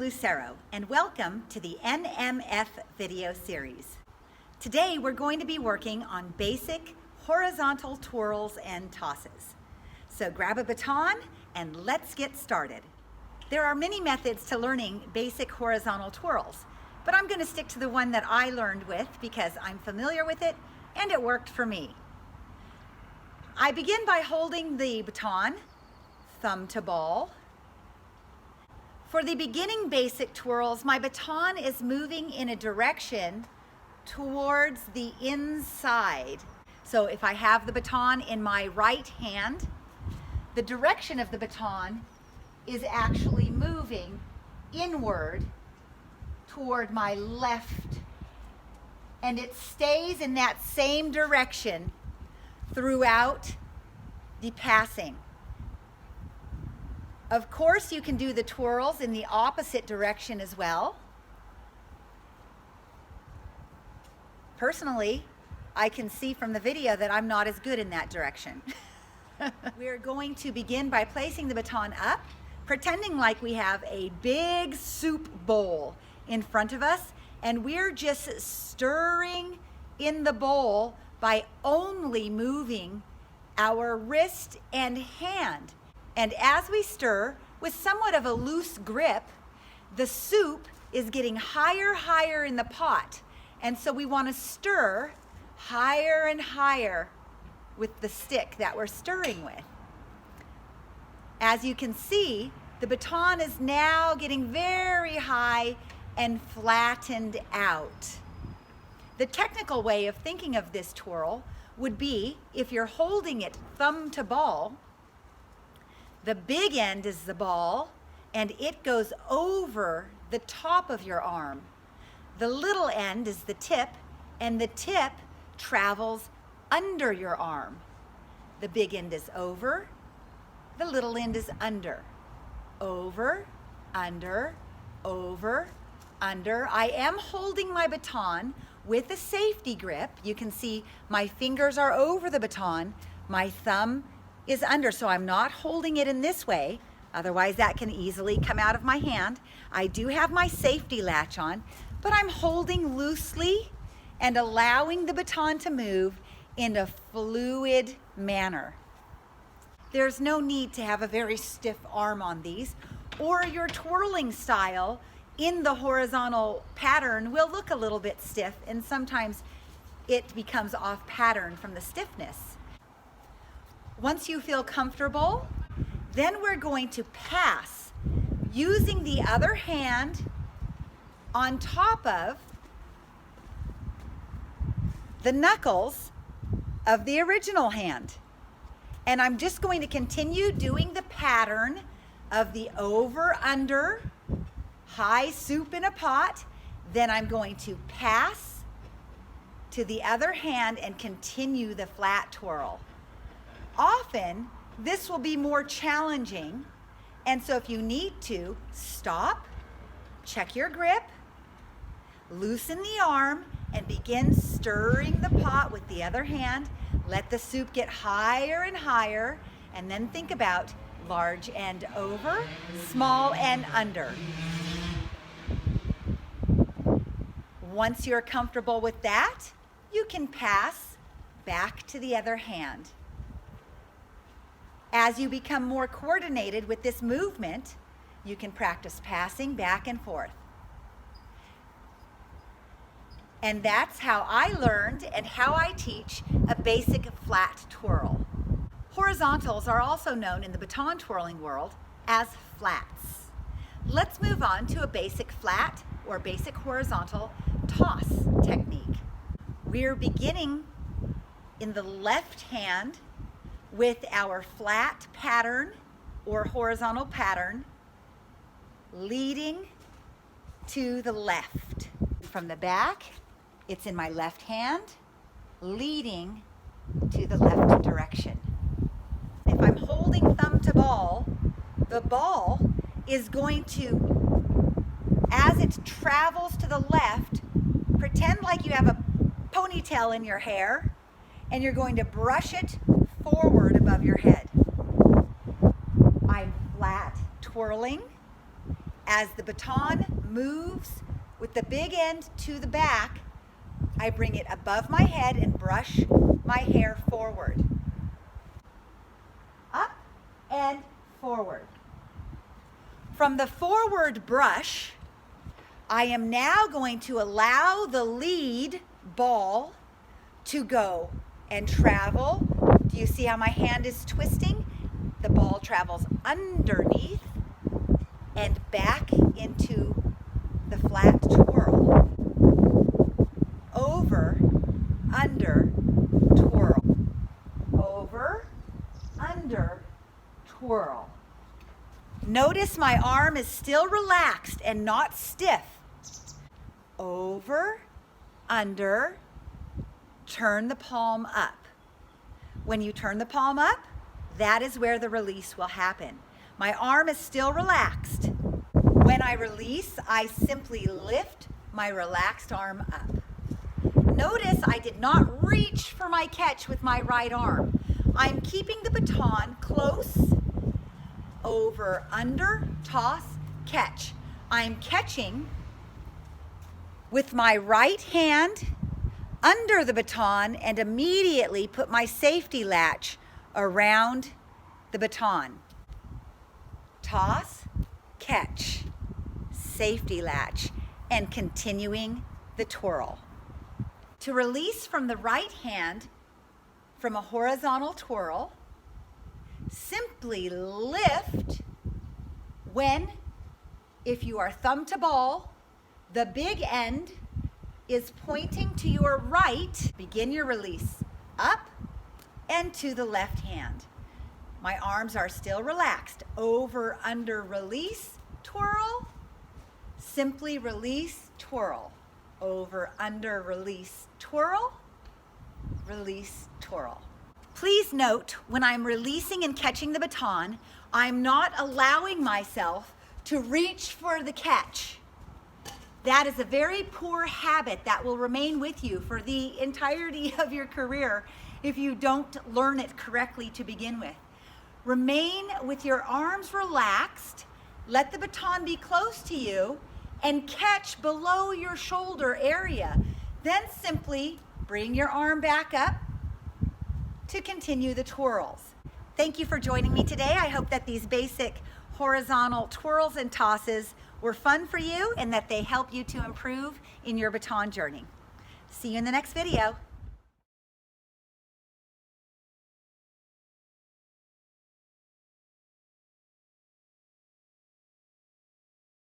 Lucero, and welcome to the NMF video series. Today we're going to be working on basic horizontal twirls and tosses. So grab a baton and let's get started. There are many methods to learning basic horizontal twirls, but I'm going to stick to the one that I learned with because I'm familiar with it and it worked for me. I begin by holding the baton, thumb to ball. For the beginning basic twirls, my baton is moving in a direction towards the inside. So if I have the baton in my right hand, the direction of the baton is actually moving inward toward my left. And it stays in that same direction throughout the passing. Of course, you can do the twirls in the opposite direction as well. Personally, I can see from the video that I'm not as good in that direction. We're going to begin by placing the baton up, pretending like we have a big soup bowl in front of us, and we're just stirring in the bowl by only moving our wrist and hand. And as we stir with somewhat of a loose grip, the soup is getting higher in the pot. And so we want to stir higher and higher with the stick that we're stirring with. As you can see, the baton is now getting very high and flattened out. The technical way of thinking of this twirl would be, if you're holding it thumb to ball, the big end is the ball and it goes over the top of your arm. The little end is the tip and the tip travels under your arm. The big end is over, the little end is under. Over, under, over, under. I am holding my baton with a safety grip. You can see my fingers are over the baton, my thumb is under, so I'm not holding it in this way, otherwise that can easily come out of my hand. I do have my safety latch on, but I'm holding loosely and allowing the baton to move in a fluid manner. There's no need to have a very stiff arm on these, or your twirling style in the horizontal pattern will look a little bit stiff, and sometimes it becomes off pattern from the stiffness. Once you feel comfortable, then we're going to pass using the other hand on top of the knuckles of the original hand. And I'm just going to continue doing the pattern of the over, under, high soup in a pot. Then I'm going to pass to the other hand and continue the flat twirl. Often, this will be more challenging, and so if you need to, stop, check your grip, loosen the arm, and begin stirring the pot with the other hand. Let the soup get higher and higher, and then think about large end over, small end under. Once you're comfortable with that, you can pass back to the other hand. As you become more coordinated with this movement, you can practice passing back and forth. And that's how I learned and how I teach a basic flat twirl. Horizontals are also known in the baton twirling world as flats. Let's move on to a basic flat or basic horizontal toss technique. We're beginning in the left hand with our flat pattern or horizontal pattern leading to the left. From the back, it's in my left hand, leading to the left direction. If I'm holding thumb to ball, the ball is going to, as it travels to the left, pretend like you have a ponytail in your hair, and you're going to brush it forward above your head. I'm flat twirling As the baton moves with the big end to the back, I bring it above my head and brush my hair forward. Up and forward. From the forward brush, I am now going to allow the lead ball to go and travel. Do you see how my hand is twisting? The ball travels underneath and back into the flat twirl. Over, under, twirl. Over, under, twirl. Notice my arm is still relaxed and not stiff. Over, under, turn the palm up. When you turn the palm up, that is where the release will happen. My arm is still relaxed. When I release, I simply lift my relaxed arm up. Notice I did not reach for my catch with my right arm. I'm keeping the baton close. Over, under, toss, catch. I'm catching with my right hand under the baton and immediately put my safety latch around the baton. Toss, catch, safety latch, and continuing the twirl. To release from the right hand from a horizontal twirl, simply lift when, if you are thumb to ball, the big end is pointing to your right. Begin your release up and to the left hand. My arms are still relaxed. Over, under, release, twirl. Simply release, twirl. Over, under, release, twirl. Release, twirl. Please note, when I'm releasing and catching the baton, I'm not allowing myself to reach for the catch. That is a very poor habit that will remain with you for the entirety of your career if you don't learn it correctly to begin with. Remain with your arms relaxed, let the baton be close to you, and catch below your shoulder area. Then simply bring your arm back up to continue the twirls. Thank you for joining me today. I hope that these basic horizontal twirls and tosses were fun for you and that they help you to improve in your baton journey. See you in the next video.